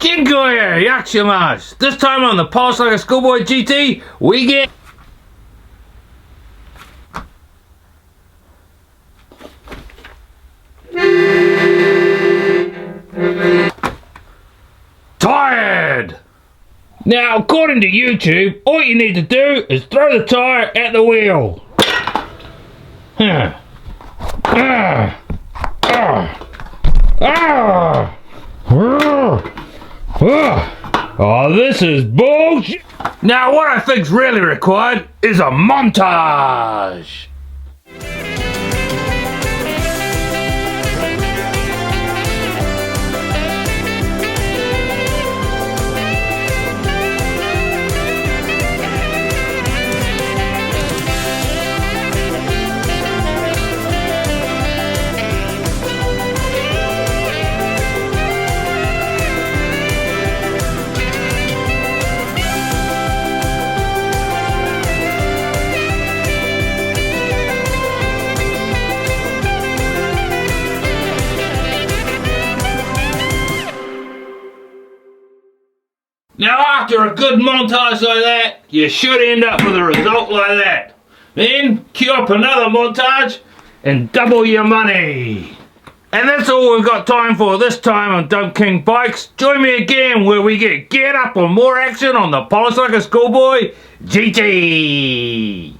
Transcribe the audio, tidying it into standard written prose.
Dziękuję, jak się masz? This time on the Pulse Like a Schoolboy GT, we get... Tired! Now, according to YouTube, all you need to do is throw the tyre at the wheel. Oh, this is bullshit. Now, what I think's really required is a montage. Now after a good montage like that, you should end up with a result like that. Then cue up another montage and double your money. And that's all we've got time for this time on Dump King Bikes. Join me again where we get up on more action on the Polish Like a Schoolboy GT.